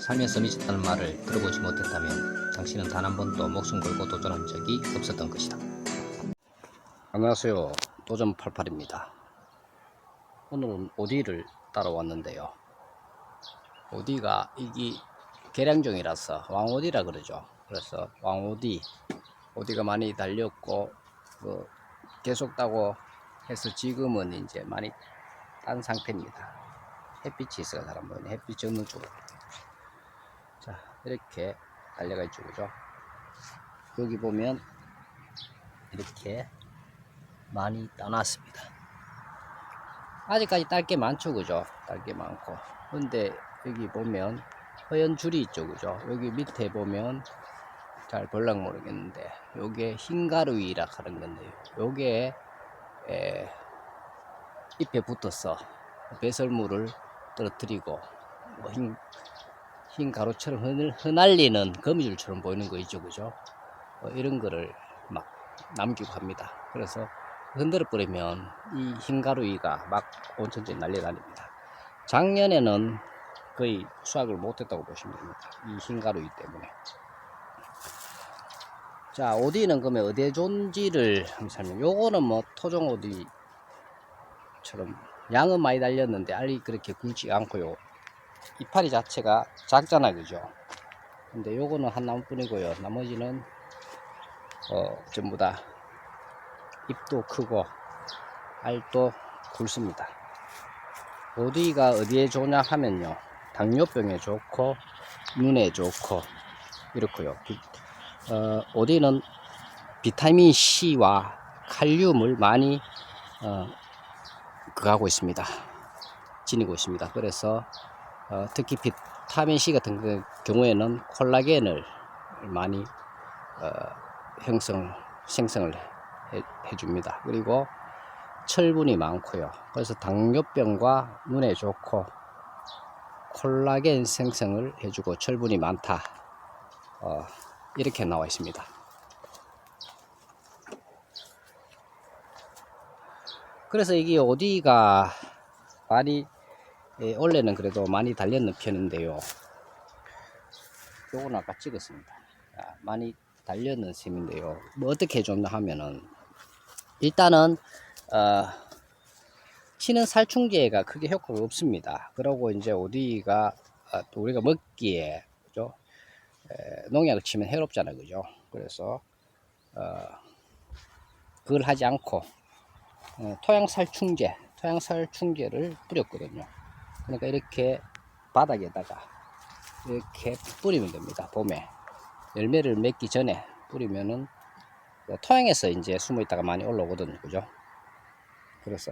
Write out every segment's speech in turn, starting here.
살면서 미쳤다는 말을 들어보지 못했다면 당신은 단 한 번도 목숨 걸고 도전한 적이 없었던 것이다. 안녕하세요. 도전88입니다. 오늘은 오디를 따라왔는데요. 오디가 이게 개량종이라서 왕오디라 그러죠. 그래서 왕오디, 오디가 많이 달렸고 계속 따고 해서 지금은 이제 많이 딴 상태입니다. 햇빛이 있어요. 잘 안 보이네. 햇빛 적는 쪽으로. 자, 이렇게 달려가 있죠. 그죠? 여기 보면 이렇게 많이 따놨습니다. 아직까지 딸 게 많죠. 그죠? 딸 게 많고. 근데 여기 보면 허연 줄이 있죠. 그죠? 여기 밑에 보면 잘 볼랑 모르겠는데 요게 흰가루이라 하는 건데요. 요게 잎에 붙어서 배설물을 떨어뜨리고 뭐 흰 가루처럼 흩날리는 거미줄처럼 보이는 거 있죠. 그죠? 이런 거를 막 남기고 합니다. 그래서 흔들어 버리면 이 흰가루이가 막 온천지에 날려다닙니다. 작년에는 거의 수확을 못했다고 보시면 됩니다. 이 흰가루이 때문에. 자, 오디는 그러면 어디에 좋은지를 한번 설명. 요거는 뭐 토종 오디처럼 양은 많이 달렸는데 알이 그렇게 굵지 않고요. 이파리 자체가 작잖아, 그죠? 근데 요거는 한 나무뿐이고요. 나머지는 전부 다 잎도 크고 알도 굵습니다. 오디가 어디에 좋냐 하면요, 당뇨병에 좋고 눈에 좋고 이렇고요. 오디는 비타민 C와 칼륨을 많이 그하고 있습니다. 지니고 있습니다. 그래서 특히 비타민 C 같은 경우에는 콜라겐을 많이 생성을 해줍니다. 그리고 철분이 많고요. 그래서 당뇨병과 눈에 좋고 콜라겐 생성을 해주고 철분이 많다. 이렇게 나와 있습니다. 그래서 이게 오디가 많이 원래는 그래도 많이 달렸는 편인데요. 요거는 아까 찍었습니다. 많이 달렸는 셈인데요. 뭐 어떻게 해줬나 하면은 일단은 치는 살충제가 크게 효과가 없습니다. 그러고 이제 오디가 또 우리가 먹기에 그죠? 농약을 치면 해롭잖아요, 그죠? 그래서 그걸 하지 않고 토양 살충제를 뿌렸거든요. 그러니까 이렇게 바닥에다가 이렇게 뿌리면 됩니다. 봄에 열매를 맺기 전에 뿌리면은 토양에서 이제 숨어 있다가 많이 올라오거든요, 그죠? 그래서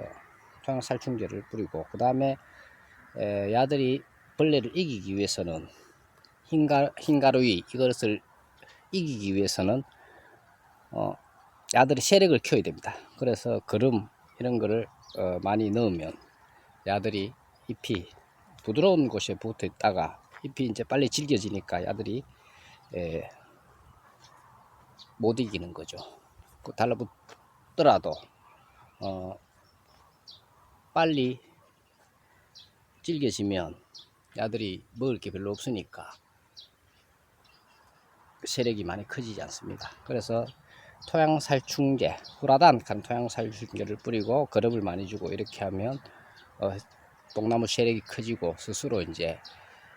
토양 살충제를 뿌리고 그 다음에 야들이 벌레를 이기기 위해서는 흰가루이 이것을 이기기 위해서는 야들이 세력을 키워야 됩니다. 그래서 거름 이런 거를 많이 넣으면 야들이 잎이 부드러운 곳에 붙어 있다가 잎이 이제 빨리 질겨지니까 야들이 못 이기는 거죠. 달라붙더라도 빨리 질겨지면 야들이 먹을 게 별로 없으니까 세력이 많이 커지지 않습니다. 그래서 토양살충제, 후라단한 토양살충제를 뿌리고 거름을 많이 주고 이렇게 하면 뽕나무 세력이 커지고 스스로 이제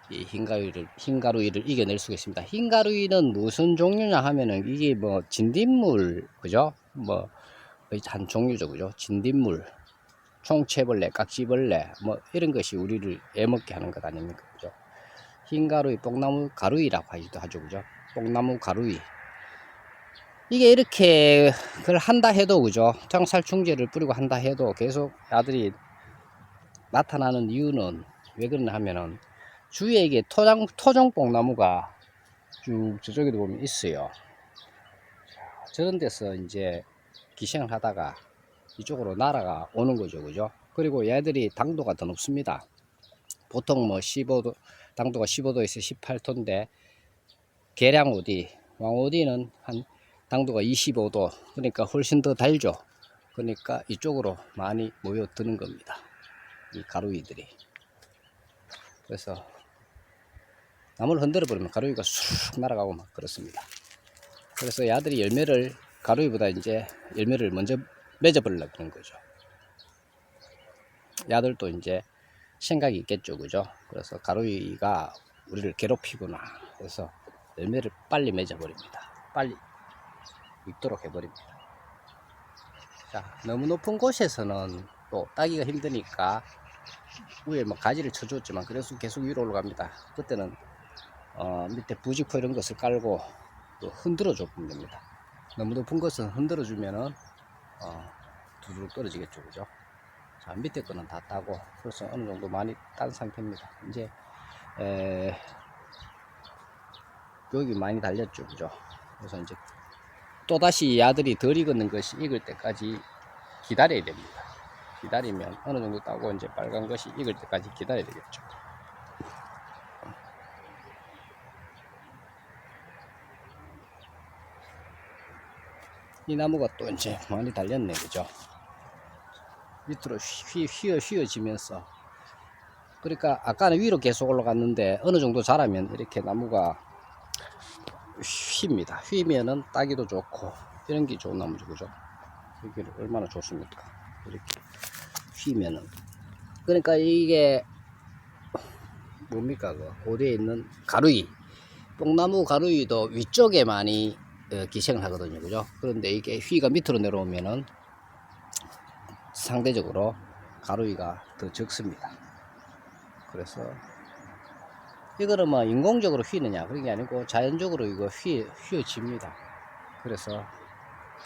이 흰가루이를 이겨낼 수가 있습니다. 흰가루이는 무슨 종류냐 하면은 이게 뭐 진딧물, 그죠? 뭐 한 종류죠, 그죠? 진딧물, 총채벌레, 깍지벌레, 뭐 이런 것이 우리를 애먹게 하는 것 아닙니까, 그죠? 흰가루이, 뽕나무 가루이라고 하기도 하죠, 그죠? 뽕나무 가루이. 이게 이렇게 그걸 한다 해도, 그죠? 토양살충제를 뿌리고 한다 해도 계속 야들이 나타나는 이유는 왜 그러냐 하면은 주위에 이게 토종 뽕나무가 쭉 저쪽에도 보면 있어요. 저런 데서 이제 기생을 하다가 이쪽으로 날아가 오는 거죠, 그죠? 그리고 얘들이 당도가 더 높습니다. 보통 뭐 15도, 당도가 15도에서 18도인데 계량 오디, 왕오디는 한 당도가 25도, 그러니까 훨씬 더 달죠. 그러니까 이쪽으로 많이 모여드는 겁니다, 이 가루이들이. 그래서 나무를 흔들어 버리면 가루이가 쑥 날아가고 막 그렇습니다. 그래서 야들이 열매를 가루이보다 이제 열매를 먼저 맺어버리려고 그런 거죠. 야들도 이제 생각이 있겠죠, 그죠? 그래서 가루이가 우리를 괴롭히구나 해서 열매를 빨리 맺어버립니다. 빨리 익도록 해버립니다. 자, 너무 높은 곳에서는 또 따기가 힘드니까 위에 뭐 가지를 쳐줬지만 그래서 계속 위로 올라갑니다. 그때는 밑에 부직포 이런 것을 깔고 또 흔들어 주면 됩니다. 너무 높은 것은 흔들어 주면은 두드러 떨어지겠죠, 그죠? 자, 밑에 거는 다 따고 벌써 어느 정도 많이 딴 상태입니다. 이제 여기 많이 달렸죠, 그죠? 그래서 이제 또 다시 야들이 덜 익은 것이 익을 때까지 기다려야 됩니다. 기다리면 어느 정도 따고 이제 빨간 것이 익을 때까지 기다려야 되겠죠. 이 나무가 또 이제 많이 달렸네, 그죠? 밑으로 휘어지면서, 그러니까 아까는 위로 계속 올라갔는데 어느 정도 자라면 이렇게 나무가 휩니다. 휘면은 따기도 좋고 이런 게 좋은 나무죠, 그죠? 이게 얼마나 좋습니까? 이렇게 휘면은. 그러니까 이게 뭡니까? 그 고대에 있는 가루이, 뽕나무 가루이도 위쪽에 많이 기생을 하거든요, 그죠? 그런데 이게 휘가 밑으로 내려오면은 상대적으로 가루이가 더 적습니다. 그래서 이거는 뭐 인공적으로 휘느냐 그런 게 아니고 자연적으로 이거 휘어집니다. 그래서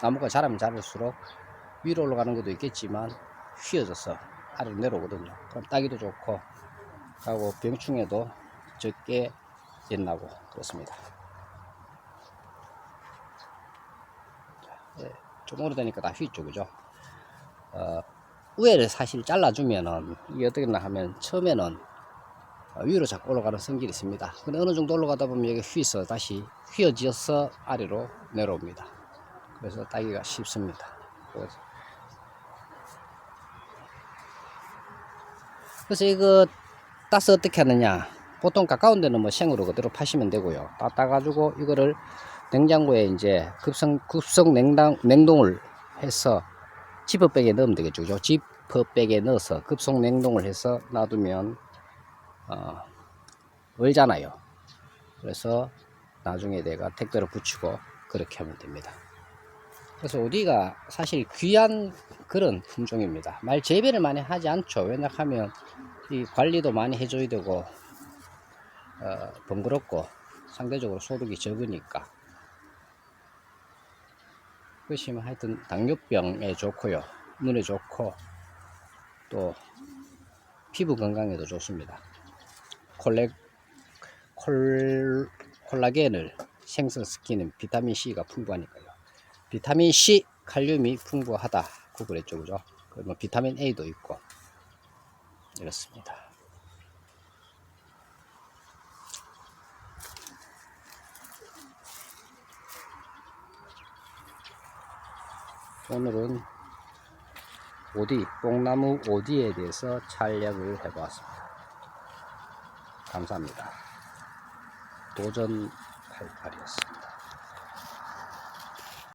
나무가 자라면 자랄수록 위로 올라가는 것도 있겠지만 휘어져서 아래로 내려오거든요. 그럼 따기도 좋고 하고 병충해도 적게 엿나고 그렇습니다. 좀 오래되니까 다 휘죠, 그죠? 위에를 사실 잘라주면은 이게 어떻게 나 하면 처음에는 위로 자꾸 올라가는 성질이 있습니다. 근데 어느 정도 올라가다 보면 여기 휘어서 다시 휘어지어서 아래로 내려옵니다. 그래서 따기가 쉽습니다. 그래서 이거 따서 어떻게 하느냐, 보통 가까운 데는 뭐 생으로 그대로 파시면 되고요. 따가지고 이거를 냉장고에 이제 급성 냉동을 해서 지퍼백에 넣으면 되겠죠. 그죠? 지퍼백에 넣어서 급속 냉동을 해서 놔두면 얼잖아요. 그래서 나중에 내가 택배로 붙이고 그렇게 하면 됩니다. 그래서 어디가 사실 귀한 그런 품종입니다. 말 재배를 많이 하지 않죠. 왜냐하면 이 관리도 많이 해줘야 되고 번거롭고 상대적으로 소득이 적으니까. 그렇지만 하여튼 당뇨병에 좋고요, 눈에 좋고 또 피부 건강에도 좋습니다. 콜라겐을 생성시키는 비타민C가 풍부하니까요. 비타민C, 칼륨이 풍부하다고 그랬죠, 그죠? 뭐 비타민 A도 있고 이렇습니다. 오늘은 뽕나무 오디에 대해서 촬영을 해보았습니다. 감사합니다. 도전 88이었습니다.